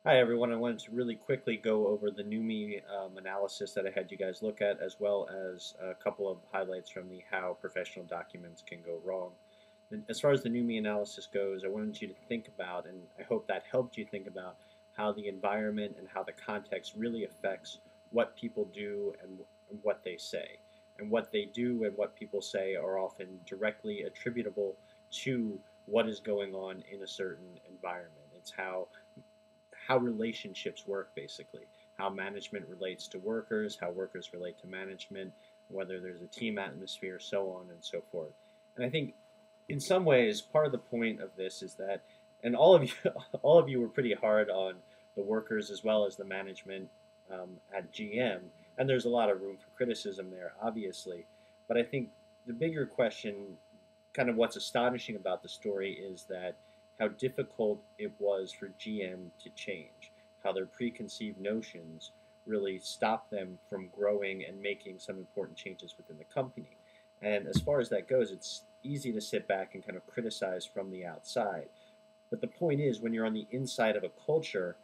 Hi everyone, I wanted to really quickly go over the Nummi analysis that I had you guys look at, as well as a couple of highlights from the how professional documents can go wrong. And as far as the Nummi analysis goes, I wanted you to think about, and I hope that helped you think about, how the environment and how the context really affects what people do and what they say. And what they do and what people say are often directly attributable to what is going on in a certain environment. It's how relationships work, basically, how management relates to workers, how workers relate to management, whether there's a team atmosphere, so on and so forth. And I think in some ways part of the point of this is that, and all of you all of you were pretty hard on the workers as well as the management at GM, and there's a lot of room for criticism there, obviously. But I think the bigger question, kind of what's astonishing about the story, is that how difficult it was for GM to change, how their preconceived notions really stopped them from growing and making some important changes within the company. And as far as that goes, it's easy to sit back and kind of criticize from the outside. But the point is, when you're on the inside of a culture,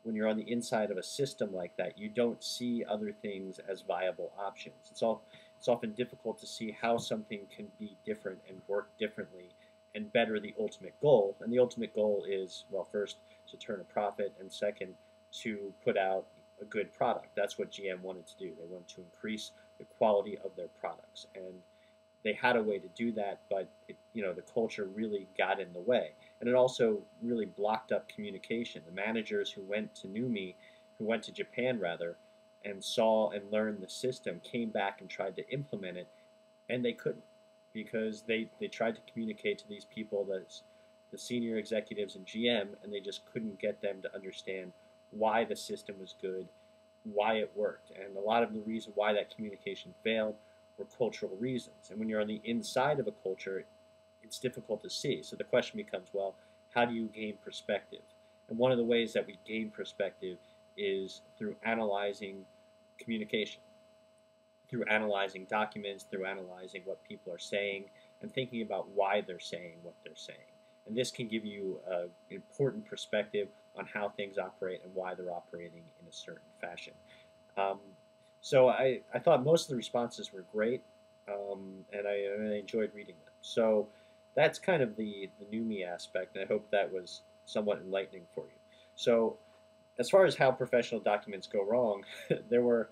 when you're on the inside of a system like that, you don't see other things as viable options. It's often difficult to see how something can be different and work differently and better the ultimate goal. And the ultimate goal is, well, first, to turn a profit, and second, to put out a good product. That's what GM wanted to do. They wanted to increase the quality of their products. And they had a way to do that, but the culture really got in the way, and it also really blocked up communication. The managers who went to Nummi, who went to Japan rather, and saw and learned the system, came back and tried to implement it, and they couldn't, because they tried to communicate to these people, the senior executives in GM, and they just couldn't get them to understand why the system was good, why it worked, and a lot of the reason why that communication failed were cultural reasons. And when you're on the inside of a culture, it's difficult to see. So the question becomes, well, how do you gain perspective? And one of the ways that we gain perspective is through analyzing communication, through analyzing documents, through analyzing what people are saying, and thinking about why they're saying what they're saying. And this can give you an important perspective on how things operate and why they're operating in a certain fashion. Um, so I thought most of the responses were great, and I enjoyed reading them. So that's kind of the Nummi aspect, and I hope that was somewhat enlightening for you. So as far as how professional documents go wrong, there were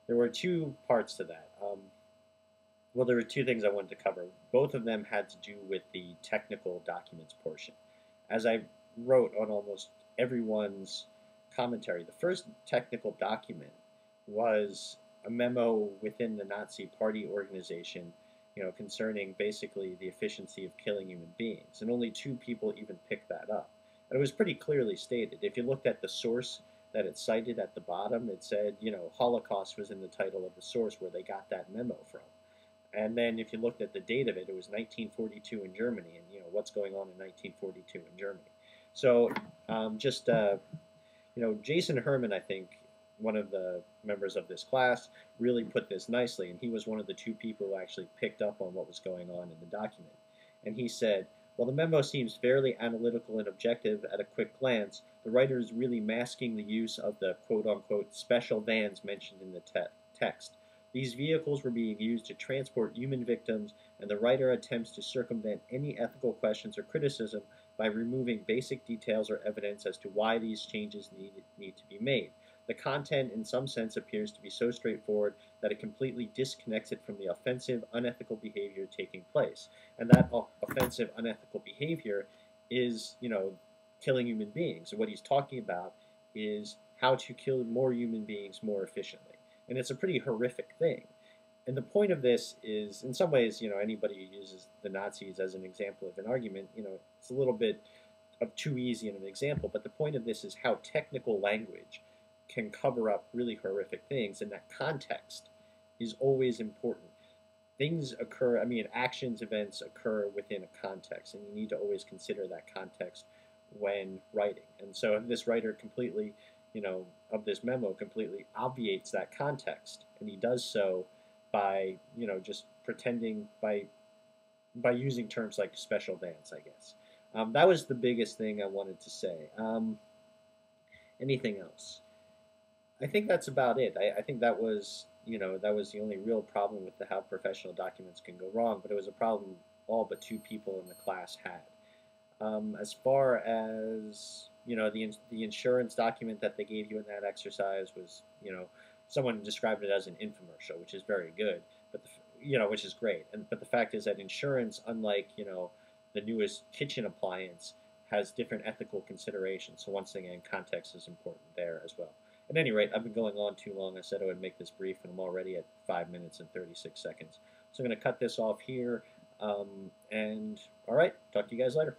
there were two parts to that. Well, there were two things I wanted to cover. Both of them had to do with the technical documents portion. As I wrote on almost everyone's commentary, the first technical document was a memo within the Nazi Party organization, concerning basically the efficiency of killing human beings. And only two people even picked that up. And it was pretty clearly stated. If you looked at the source that it cited at the bottom, it said, Holocaust was in the title of the source where they got that memo from. And then if you looked at the date of it, it was 1942 in Germany, and what's going on in 1942 in Germany. So Jason Herman, I think, one of the members of this class, really put this nicely, and he was one of the two people who actually picked up on what was going on in the document. And he said, while the memo seems fairly analytical and objective at a quick glance, the writer is really masking the use of the quote-unquote special vans mentioned in the text. These vehicles were being used to transport human victims, and the writer attempts to circumvent any ethical questions or criticism by removing basic details or evidence as to why these changes need to be made. The content, in some sense, appears to be so straightforward that it completely disconnects it from the offensive, unethical behavior taking place. And that offensive, unethical behavior is, killing human beings. And what he's talking about is how to kill more human beings more efficiently. And it's a pretty horrific thing. And the point of this is, in some ways, anybody who uses the Nazis as an example of an argument, it's a little bit of too easy an example. But the point of this is how technical language can cover up really horrific things, and that context is always important. Things occur, actions, events occur within a context, and you need to always consider that context when writing. And so this writer completely, of this memo completely obviates that context, and he does so by, just pretending, by using terms like special vans, I guess. That was the biggest thing I wanted to say. Anything else? I think that's about it. I think that was, that was the only real problem with the how professional documents can go wrong, but it was a problem all but two people in the class had. As far as the insurance document that they gave you in that exercise was, someone described it as an infomercial, which is very good, but which is great. And but the fact is that insurance, unlike the newest kitchen appliance, has different ethical considerations. So once again, context is important there as well. At any rate, I've been going on too long. I said I would make this brief, and I'm already at 5 minutes and 36 seconds. So I'm going to cut this off here. And all right, talk to you guys later.